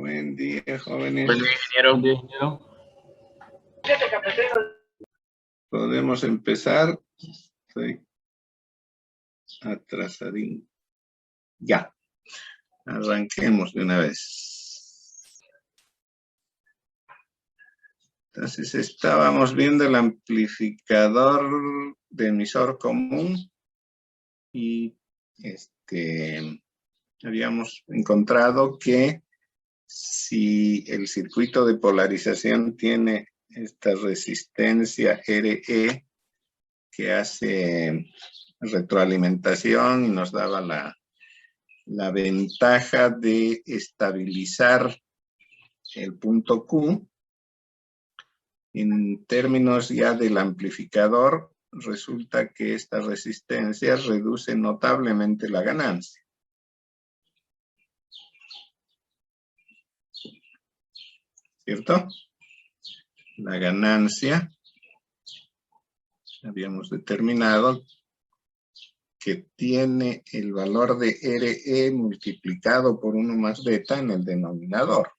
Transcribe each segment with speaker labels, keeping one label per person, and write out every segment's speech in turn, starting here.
Speaker 1: Buen día, jóvenes.
Speaker 2: Buen día, ingeniero. Buen día, ingeniero.
Speaker 1: Podemos empezar. Estoy atrasadín. Ya. Arranquemos de una vez. Entonces estábamos viendo el amplificador de emisor común y habíamos encontrado que si el circuito de polarización tiene esta resistencia RE que hace retroalimentación y nos daba la ventaja de estabilizar el punto Q, en términos ya del amplificador, resulta que esta resistencia reduce notablemente la ganancia. ¿Cierto? La ganancia, habíamos determinado que tiene el valor de RE multiplicado por 1 más beta en el denominador.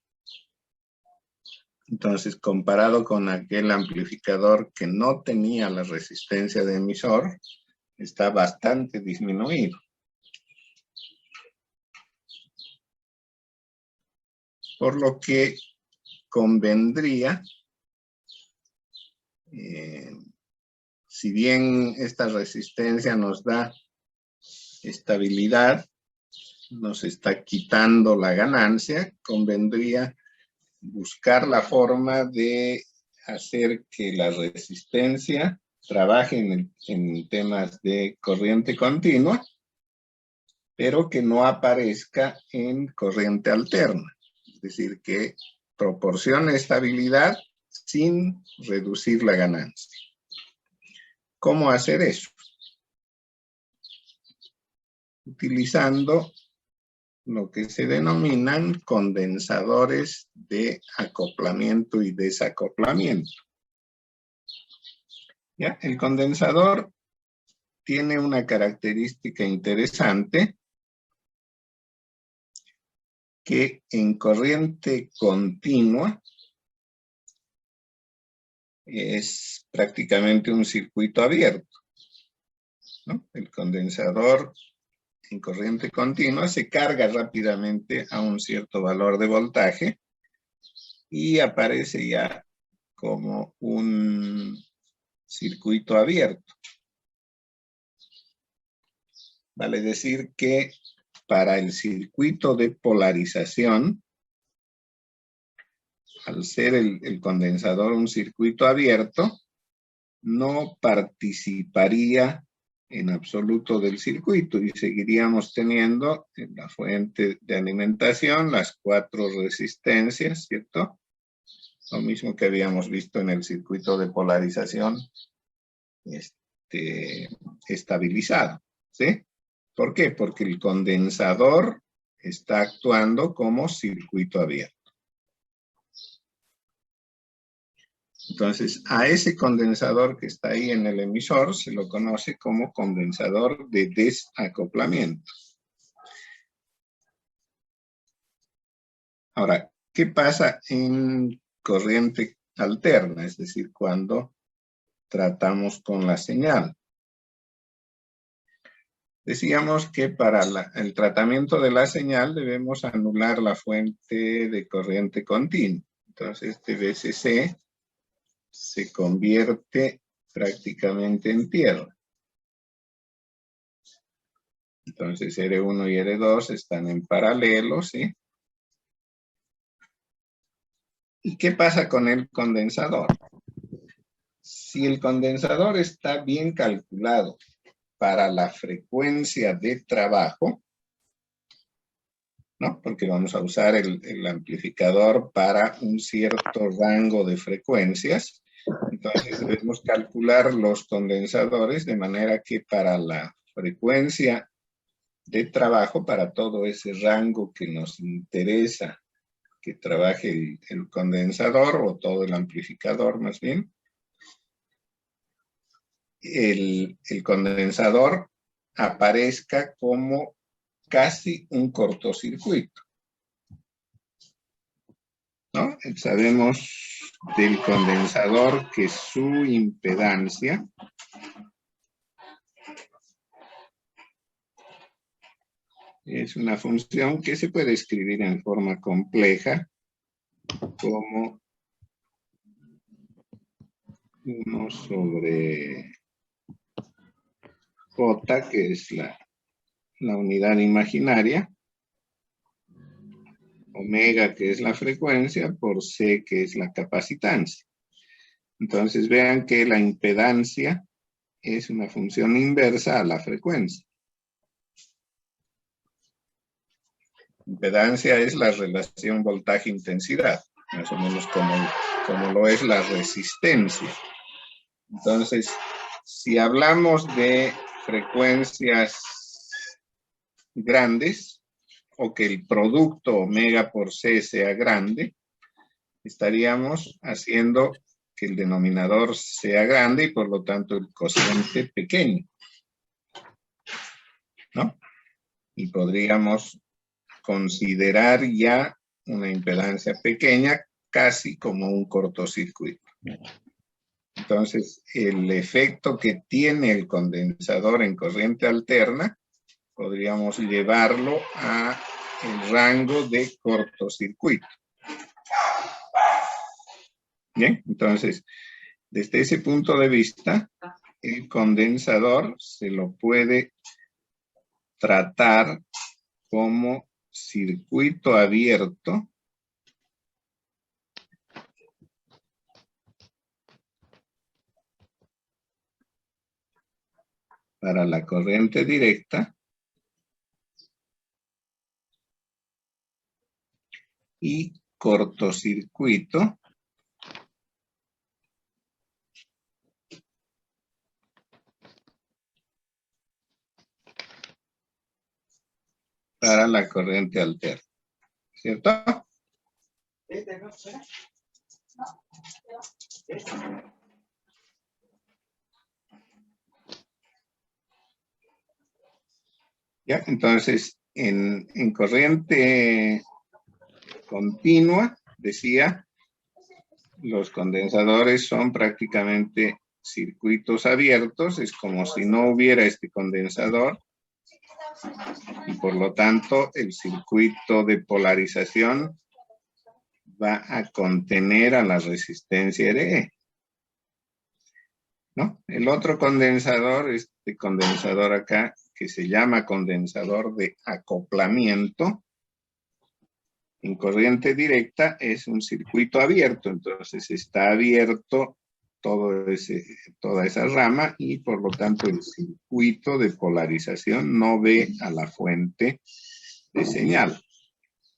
Speaker 1: Entonces, comparado con aquel amplificador que no tenía la resistencia de emisor, está bastante disminuido. Por lo que convendría, si bien esta resistencia nos da estabilidad, nos está quitando la ganancia, convendría buscar la forma de hacer que la resistencia trabaje en temas de corriente continua, pero que no aparezca en corriente alterna. Es decir, que proporcione estabilidad sin reducir la ganancia. ¿Cómo hacer eso? Utilizando lo que se denominan condensadores de acoplamiento y desacoplamiento. ¿Ya? El condensador tiene una característica interesante, que en corriente continua es prácticamente un circuito abierto, ¿no? El condensador en corriente continua se carga rápidamente a un cierto valor de voltaje y aparece ya como un circuito abierto. Vale decir que para el circuito de polarización, al ser el condensador un circuito abierto, no participaría en absoluto del circuito y seguiríamos teniendo en la fuente de alimentación las 4 resistencias, ¿cierto? Lo mismo que habíamos visto en el circuito de polarización estabilizado, ¿sí? ¿Por qué? Porque el condensador está actuando como circuito abierto. Entonces, a ese condensador que está ahí en el emisor se lo conoce como condensador de desacoplamiento. Ahora, ¿qué pasa en corriente alterna? Es decir, cuando tratamos con la señal. Decíamos que para el tratamiento de la señal debemos anular la fuente de corriente continua. Entonces, este VCC se convierte prácticamente en tierra. Entonces R1 y R2 están en paralelo, ¿sí? ¿Y qué pasa con el condensador? Si el condensador está bien calculado para la frecuencia de trabajo, ¿no? Porque vamos a usar el amplificador para un cierto rango de frecuencias. Entonces debemos calcular los condensadores de manera que para la frecuencia de trabajo, para todo ese rango que nos interesa que trabaje el condensador o todo el amplificador más bien, el condensador aparezca como casi un cortocircuito. sabemos del condensador que su impedancia es una función que se puede escribir en forma compleja como 1 sobre J, que es la unidad imaginaria, omega, que es la frecuencia, por C, que es la capacitancia. Entonces vean que la impedancia es una función inversa a la frecuencia. Impedancia es la relación voltaje-intensidad, más o menos como lo es la resistencia. Entonces, si hablamos de frecuencias grandes, o que el producto omega por C sea grande, estaríamos haciendo que el denominador sea grande y por lo tanto el cociente pequeño, ¿no? Y podríamos considerar ya una impedancia pequeña casi como un cortocircuito. Entonces, el efecto que tiene el condensador en corriente alterna podríamos llevarlo a el rango de cortocircuito. Bien, entonces, desde ese punto de vista, el condensador se lo puede tratar como circuito abierto para la corriente directa y cortocircuito para la corriente alterna, ¿cierto? Ya, entonces, en corriente continua, decía, los condensadores son prácticamente circuitos abiertos, es como si no hubiera este condensador, y por lo tanto el circuito de polarización va a contener a la resistencia RE, ¿no? El otro condensador, este condensador acá, que se llama condensador de acoplamiento, en corriente directa es un circuito abierto, entonces está abierto toda esa rama y por lo tanto el circuito de polarización no ve a la fuente de señal.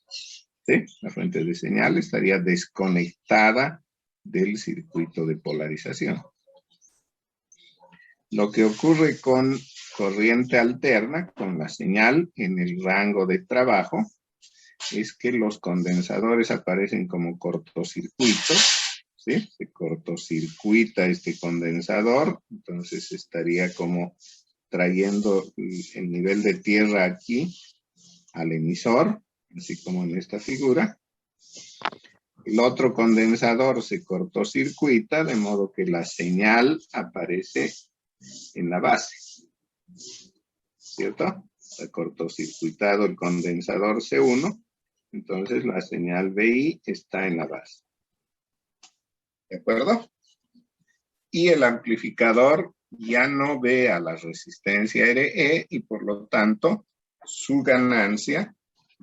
Speaker 1: ¿Sí? La fuente de señal estaría desconectada del circuito de polarización. Lo que ocurre con corriente alterna, con la señal en el rango de trabajo, es que los condensadores aparecen como cortocircuitos, ¿sí? Se cortocircuita este condensador, entonces estaría como trayendo el nivel de tierra aquí al emisor, así como en esta figura. El otro condensador se cortocircuita, de modo que la señal aparece en la base, ¿cierto? Está cortocircuitado el condensador C1, entonces la señal BI está en la base. ¿De acuerdo? Y el amplificador ya no ve a la resistencia RE y por lo tanto su ganancia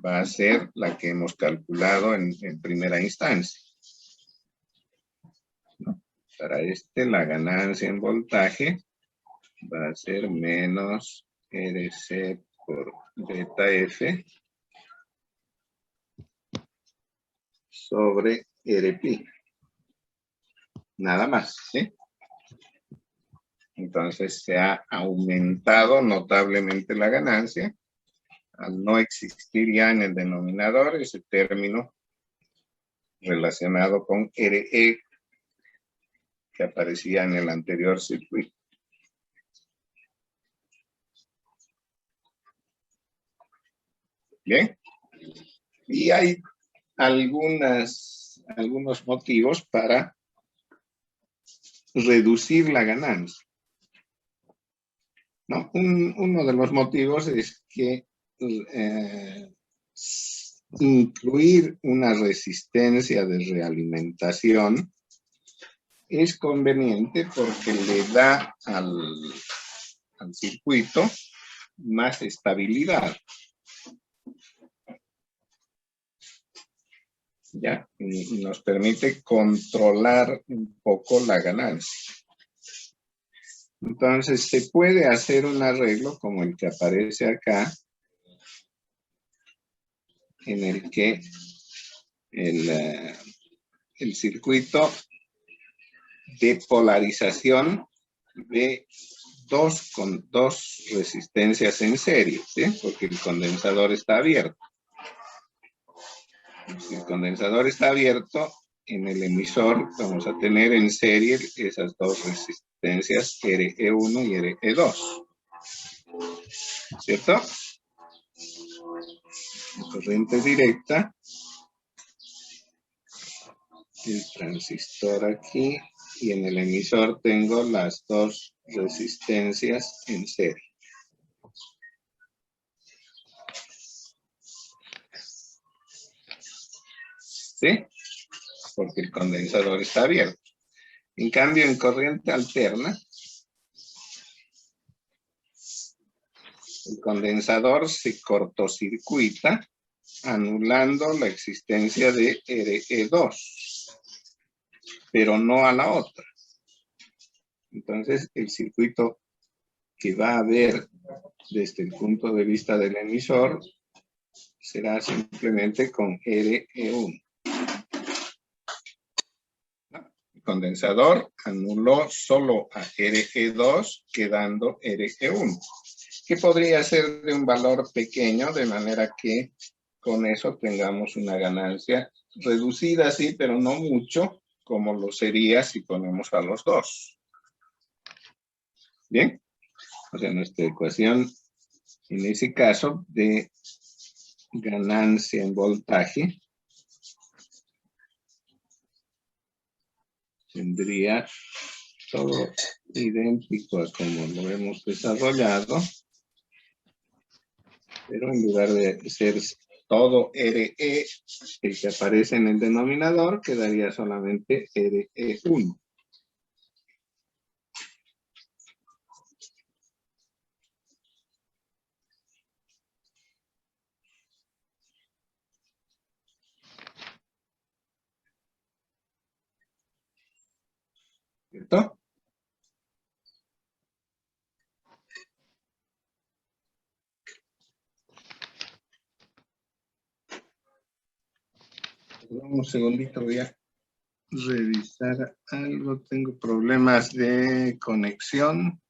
Speaker 1: va a ser la que hemos calculado en primera instancia, ¿no? Para la ganancia en voltaje va a ser menos RC por beta F sobre RP. Nada más, ¿sí? Entonces se ha aumentado notablemente la ganancia al no existir ya en el denominador ese término relacionado con RE que aparecía en el anterior circuito. Bien. Y hay algunas algunos motivos para reducir la ganancia, ¿no? Uno de los motivos es que incluir una resistencia de realimentación es conveniente porque le da al circuito más estabilidad. ¿Ya? Y nos permite controlar un poco la ganancia. Entonces, se puede hacer un arreglo como el que aparece acá, en el que el circuito de polarización de con dos resistencias en serie, ¿sí? Porque el condensador está abierto. Si el condensador está abierto, en el emisor vamos a tener en serie esas dos resistencias RE1 y RE2. ¿Cierto? Corriente directa. El transistor aquí. Y en el emisor tengo las dos resistencias en serie. ¿Sí? Porque el condensador está abierto. En cambio, en corriente alterna, el condensador se cortocircuita anulando la existencia de RE2, pero no a la otra. Entonces, el circuito que va a haber desde el punto de vista del emisor será simplemente con RE1. El condensador anuló solo a RE2, quedando RE1, que podría ser de un valor pequeño, de manera que con eso tengamos una ganancia reducida, sí, pero no mucho, como lo sería si ponemos a los dos. Bien, o sea, nuestra ecuación, en ese caso, de ganancia en voltaje, tendría todo idéntico a como lo hemos desarrollado, pero en lugar de ser todo RE, el que aparece en el denominador, quedaría solamente RE1. ¿Cierto? Un segundito, voy a revisar algo. Tengo problemas de conexión.